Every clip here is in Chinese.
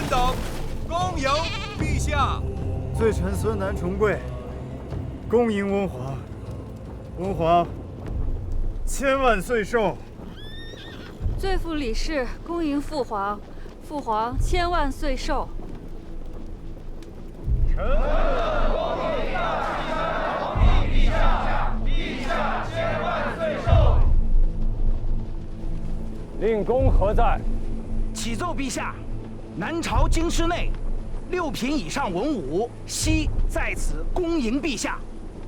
等，恭迎陛下。罪臣孙南重贵，恭迎温皇。温皇千万岁寿。罪妇李氏恭迎父皇，父皇千万岁寿。臣皇陛下，陛下千万岁寿。令公何在？启奏陛下，南朝京师内，6品以上文武悉在此恭迎陛下。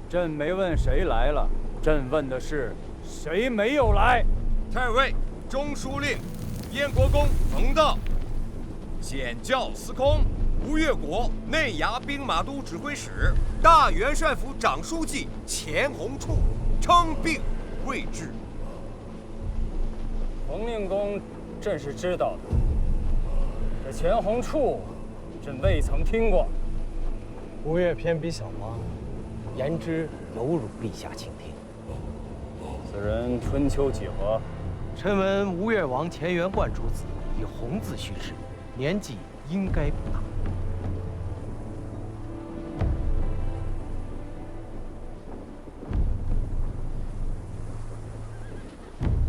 朕没问谁来了，朕问的是谁没有来。太尉中书令燕国公冯道，显教司空吴越国内衙兵马都指挥使、大元帅府长书记钱弘处称病未至。冯令公，朕是知道的。这钱弘处，朕未曾听过。吴越偏比小王，言之有辱陛下倾听。此人春秋几何？臣闻吴越王田元冠主子以弘字叙事，年纪应该不大。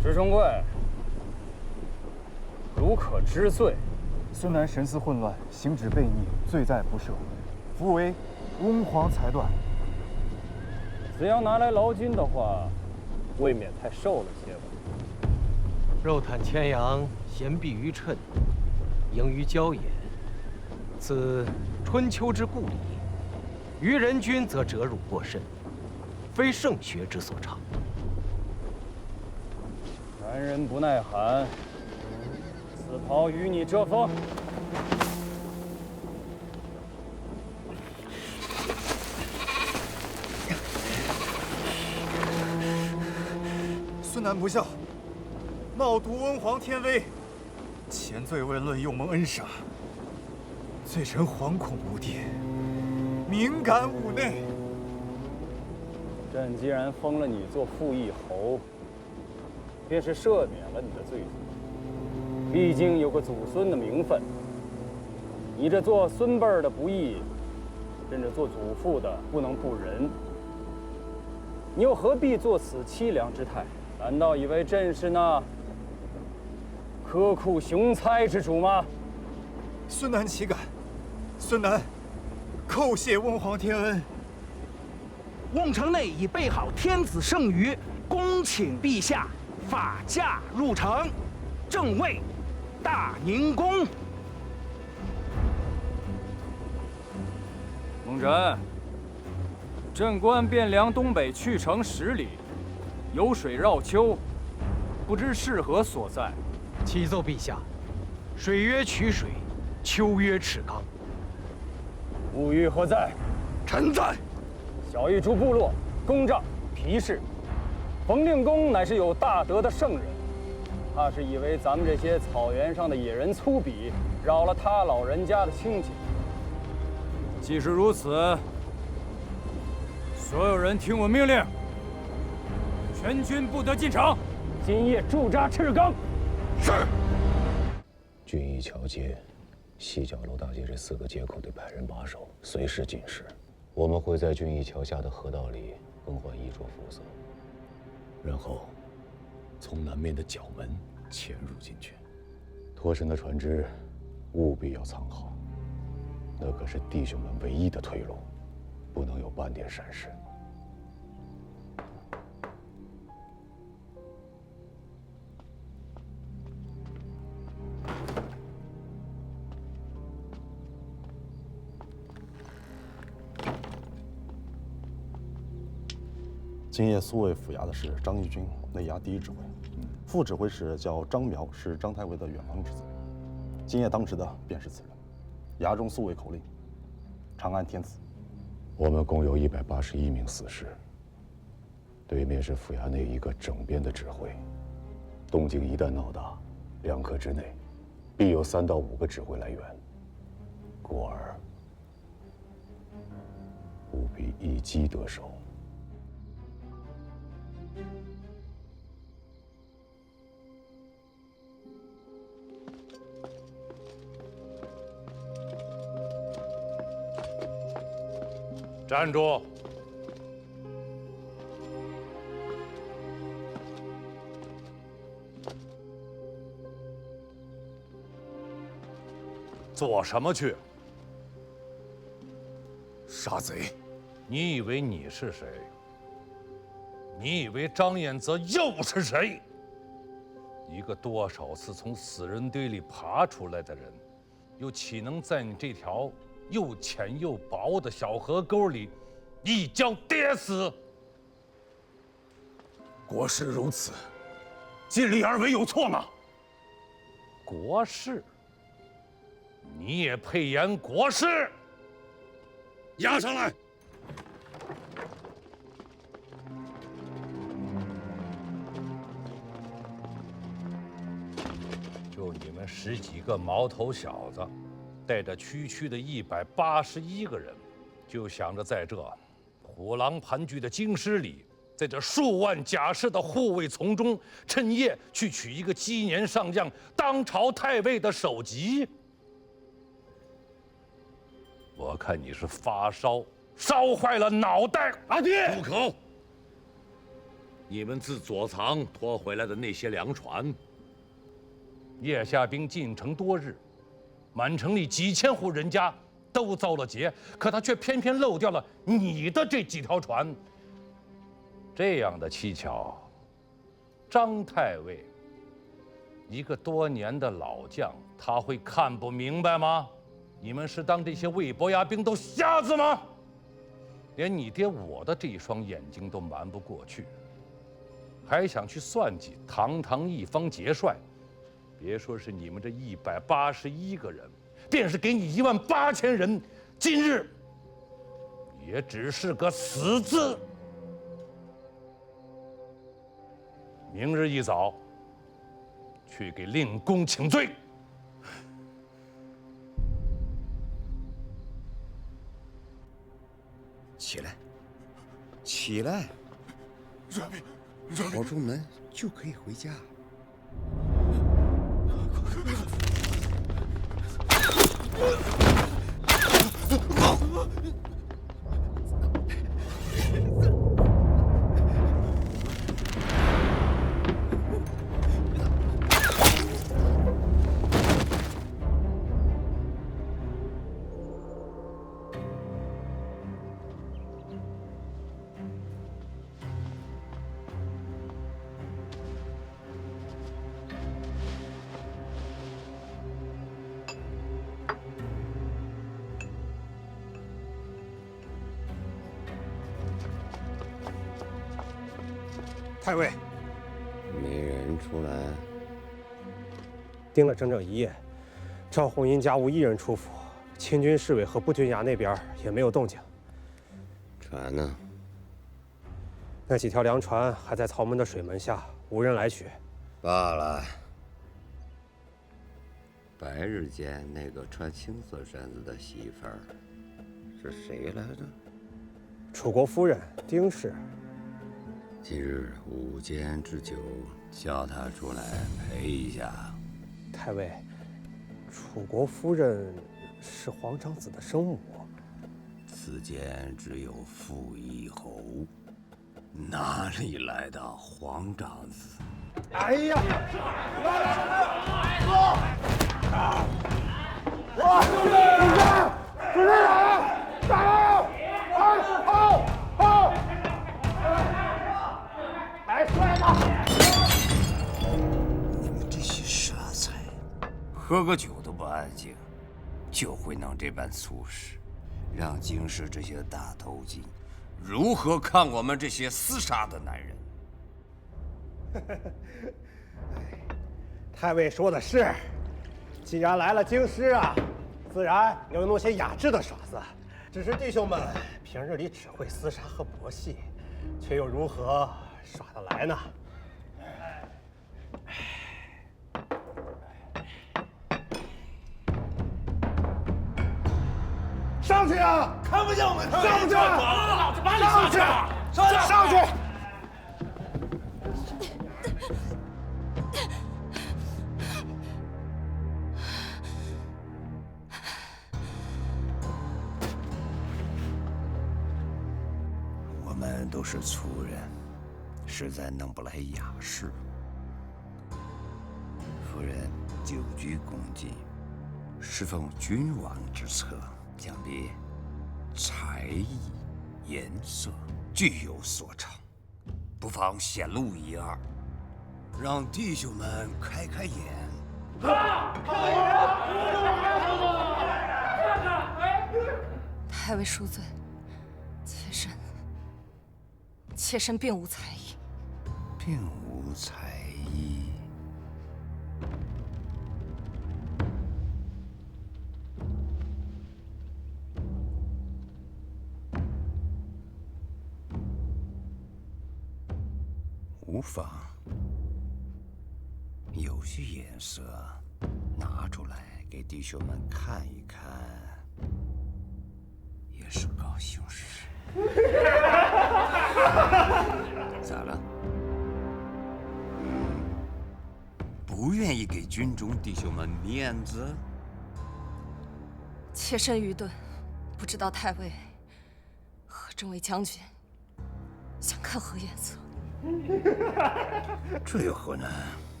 石重贵，如可知罪。孙南神思混乱，行止悖逆，罪在不赦，夫为温皇裁断。此要拿来劳军的话，未免太瘦了些吧？肉袒千阳，贤避于谶，盈于骄言，此春秋之故矣。于人君则折辱过甚，非圣学之所长。男人不耐寒，此袍与你遮风。孙南不孝，冒渎温皇天威，前罪未论，又蒙恩赏，罪臣惶恐无地，敏感五内。朕既然封了你做副议侯，便是赦免了你的罪责。毕竟有个祖孙的名分，你这做孙辈儿的不义，朕这做祖父的不能不仁。你又何必做此凄凉之态？难道以为朕是那苛酷雄猜之主吗？孙南岂敢？孙南叩谢温皇天恩。瓮城内已备好天子圣谕，恭请陛下法驾入城，正位大宁宫。蒙尘，朕观汴梁东北去城10里，有水绕丘，不知是何所在。启奏陛下，水曰曲水，丘曰赤冈。物欲何在？臣在。小邑诸部落公帐皮氏，冯令公乃是有大德的圣人，怕是以为咱们这些草原上的野人粗鄙，扰了他老人家的清静。既是如此，所有人听我命令，全军不得进城，今夜驻扎赤冈。是。军医桥街、西角楼大街这4个街口得派人把守，随时警示。我们会在军医桥下的河道里更换衣着服色，然后从南面的角门潜入进去。脱身的船只务必要藏好，那可是弟兄们唯一的退路，不能有半点闪失。今夜苏卫府衙的是张义军，内衙第1指挥，副指挥使叫张苗，是张太尉的远房之子。今夜当值的便是此人。衙中苏卫口令：长安天子。我们共有181名死士，对面是府衙内一个整编的指挥。动静一旦闹大，2刻之内，必有3到5个指挥来源，故而务必一击得手。站住！做什么去？杀贼！你以为你是谁？你以为张彦泽又是谁？一个多少次从死人堆里爬出来的人，又岂能在你这条又浅又薄的小河沟里一脚跌死？国事如此，尽力而为有错吗？国事，你也配言国事？押上来！就你们10几个毛头小子，带着区区的181个人，就想着在这虎狼盘踞的京师里，在这数万甲士的护卫从中，趁夜去取一个鸡年上将当朝太尉的首级。我看你是发烧，烧坏了脑袋。阿爹，住口！你们自左藏拖回来的那些粮船，叶夏兵进城多日，满城里几千户人家都遭了劫，可他却偏偏漏掉了你的这几条船。这样的蹊跷，张太尉，一个多年的老将，他会看不明白吗？你们是当这些魏伯牙兵都瞎子吗？连你爹我的这一双眼睛都瞒不过去，还想去算计堂堂一方节帅？别说是你们这181个人，便是给你18000人，今日也只是个死字。明日一早，去给令公请罪。起来，起来！跑出门就可以回家。太尉，没人出来。盯了整整1夜，赵红英家无一人出府，清军侍卫和步军衙那边也没有动静。船呢？那几条粮船还在曹门的水门下，无人来取。罢了。白日间那个穿青色衫子的媳妇儿是谁来着？楚国夫人丁氏。今日午间之久，叫她出来陪一下。太尉，楚国夫人是皇长子的生母。此间只有傅义侯，哪里来的皇长子？哎呀！你们这些傻才，喝个酒都不安静，就会弄这般粗事，让京师这些大头巾如何看我们这些厮杀的男人？太尉说的是，既然来了京师啊，自然要弄些雅致的耍子。只是弟兄们平日里只会厮杀和搏戏，却又如何耍得来呢？上去啊！看不见我们，上去！老子把你上去！上去！们都是粗人，实在弄不来雅士。夫人久居宫禁，侍奉君王之侧，想必才艺、颜色俱有所长，不妨显露一二，让弟兄们开开眼。太尉恕罪，妾身并无才艺，并无才艺。无妨，有些颜色拿出来给弟兄们看一看，也是高兴事。咋了？不愿意给军中弟兄们面子？妾身愚钝，不知道太尉和众位将军想看何颜色。这有何难？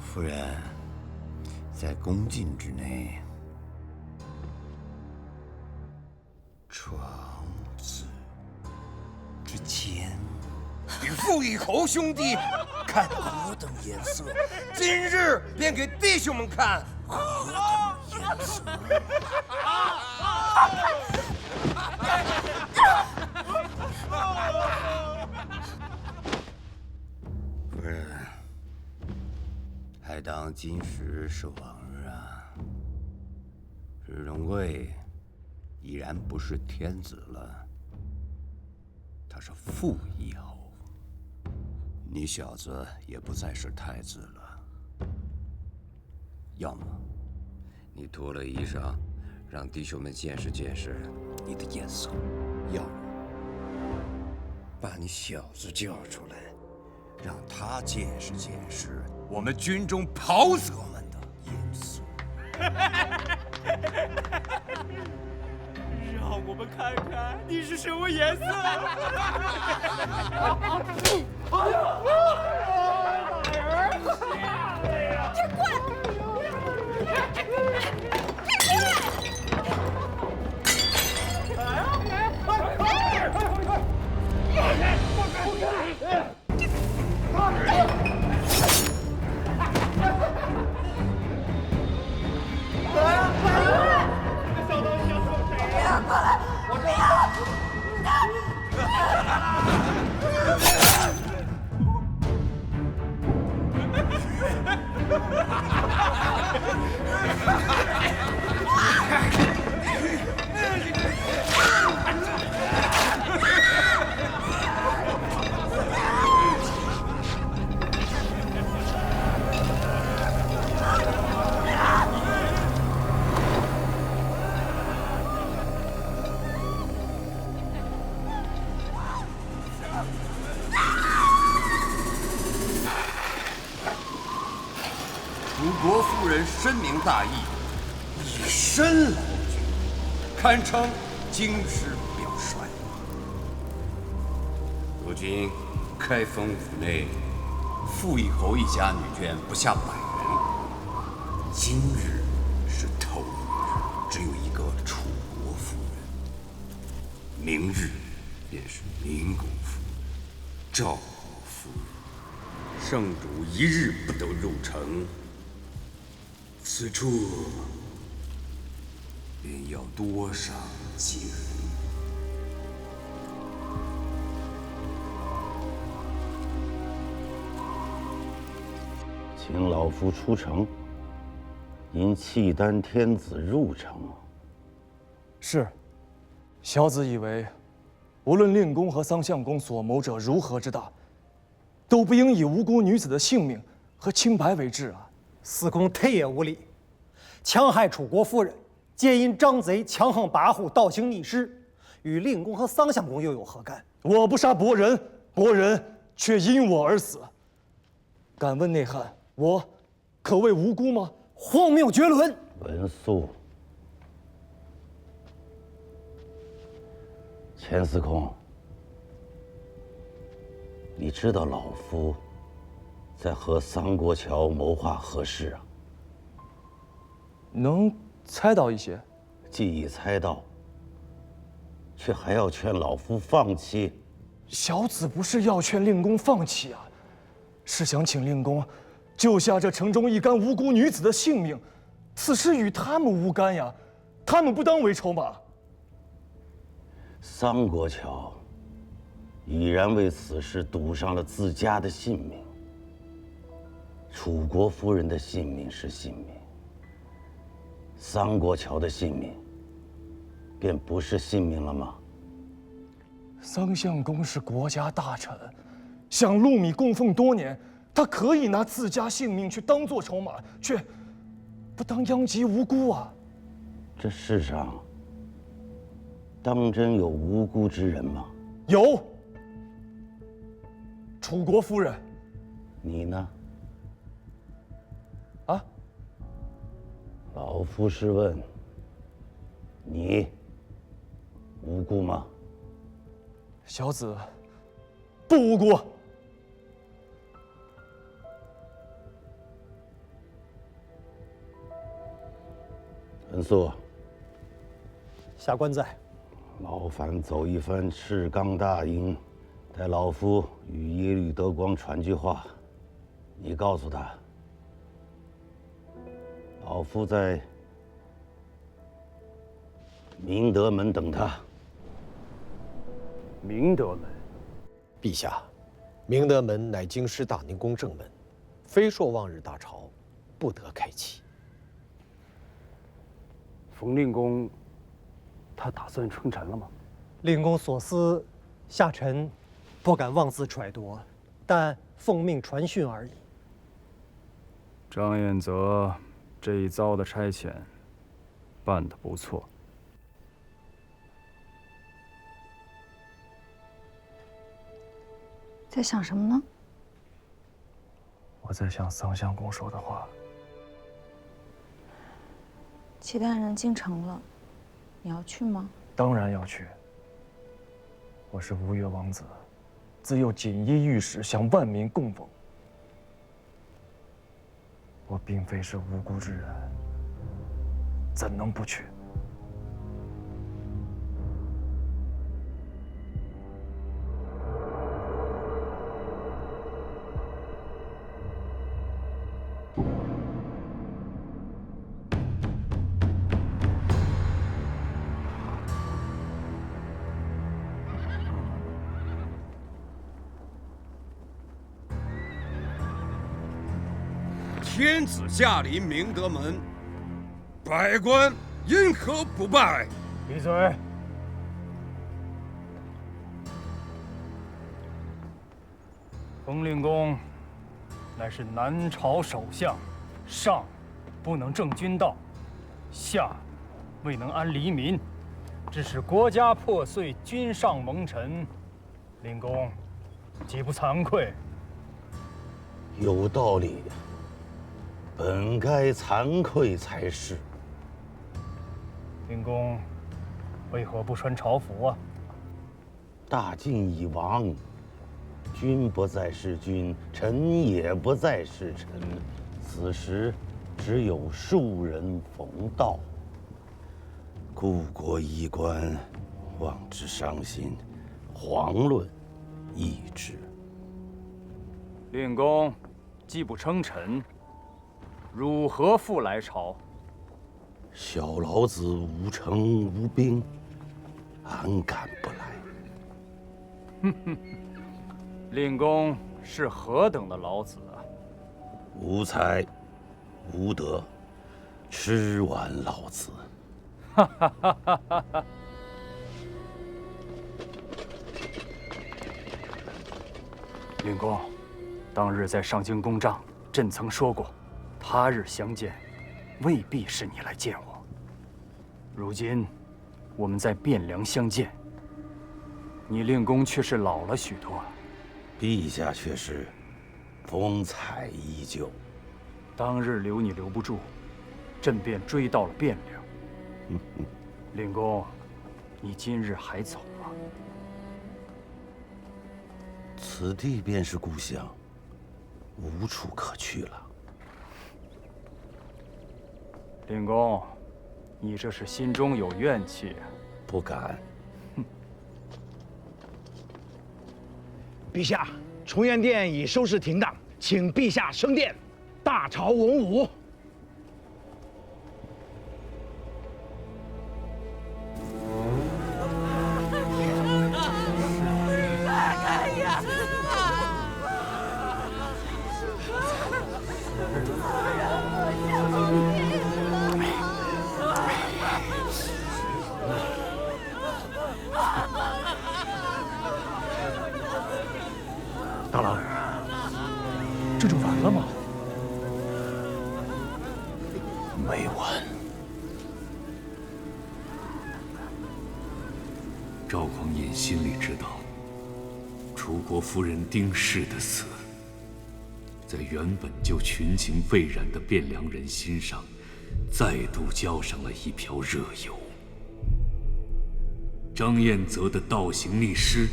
夫人，在宫禁之内，床子之间，与傅义侯兄弟看何等颜色，今日便给弟兄们看何等颜色。夫人，还当今时是往日啊。日荣贵已然不是天子了，他是傅义侯。你小子也不再是太子了。要么你脱了衣裳，让弟兄们见识见识你的颜色；要么把你小子叫出来，让他见识见识我们军中袍泽们的颜色。让我们看看你是什么颜色。哎呀！大人，别管！楚国夫人深明大义，以身劳军，堪称京师表率。如今开封府内，傅义侯一家女眷不下100人。今日是头一日，只有一个楚国夫人。明日便是明公夫人、赵国夫人。圣主一日不得入城，此处便要多少几人？请老夫出城，因契丹天子入城。是，小子以为，无论令公和桑相公所谋者如何之大，都不应以无辜女子的性命和清白为治啊！司空忒也无礼，戕害楚国夫人，皆因张贼强横跋扈，倒行逆施，与令公和桑相公又有何干？我不杀伯仁，伯仁却因我而死。敢问内翰，我可谓无辜吗？荒谬绝伦！文肃，钱司空，你知道老夫在和桑国乔谋划何事啊？能猜到一些。既已猜到，却还要劝老夫放弃。小子不是要劝令公放弃啊，是想请令公救下这城中一干无辜女子的性命。此事与他们无干呀，他们不当为筹码。桑国乔已然为此事赌上了自家的性命。楚国夫人的性命是性命，桑国乔的性命便不是性命了吗？桑相公是国家大臣，享禄米供奉多年，他可以拿自家性命去当做筹码，却不当殃及无辜啊！这世上当真有无辜之人吗？有。楚国夫人。你呢？啊？老夫是问你无辜吗？小子不无辜。陈肃，下官在。劳烦走一番赤冈大营，带老夫与耶律德光传句话。你告诉他，老夫在明德门等他。明德门，陛下，明德门乃京师大宁宫正门，非朔望日大朝，不得开启。冯令公，他打算称臣了吗？令公所思，下臣不敢妄自揣度，但奉命传讯而已。张彦泽这一遭的差遣，办得不错。在想什么呢？我在想桑相公说的话。契丹人进城了，你要去吗？当然要去。我是吴越王子，自幼锦衣玉食，享万民供奉。我并非是无辜之人，怎能不去？天子驾临明德门，百官因何不拜？闭嘴！冯令公乃是南朝首相，上不能正君道，下未能安黎民，致使国家破碎，君上蒙尘，令公岂不惭愧？有道理。本该惭愧才是。令公为何不穿朝服啊？大晋已亡，君不再是君，臣也不再是臣。此时只有庶人逢道，故国衣冠，望之伤心，遑论易之。令公既不称臣，汝何复来朝？小老子无城无兵，安敢不来？哼哼，令公是何等的老子啊？无才，无德，吃完老子。哈哈哈哈哈哈！令公，当日在上京公帐，朕曾说过，他日相见，未必是你来见我。如今，我们在汴梁相见，你令公却是老了许多。陛下却是风采依旧。当日留你留不住，朕便追到了汴梁。令公，你今日还走吗？此地便是故乡，无处可去了。令公，你这是心中有怨气。不敢。陛下，崇元殿已收拾停当，请陛下升殿，大朝文武。大郎，这就完了吗？没完。赵匡胤心里知道，楚国夫人丁氏的死，在原本就群情沸然的汴梁人心上，再度浇上了一瓢热油。张彦泽的倒行逆施，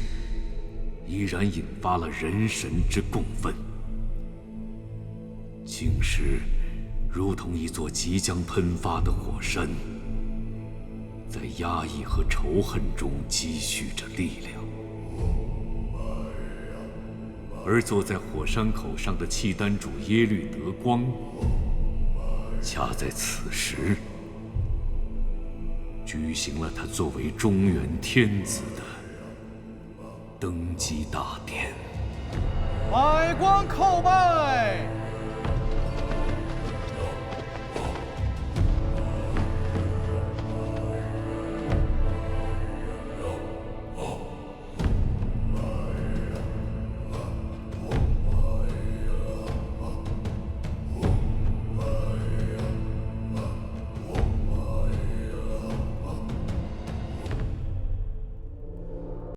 依然引发了人神之共愤。京师如同一座即将喷发的火山，在压抑和仇恨中积蓄着力量。而坐在火山口上的契丹主耶律德光，恰在此时举行了他作为中原天子的登基大典。百官叩拜。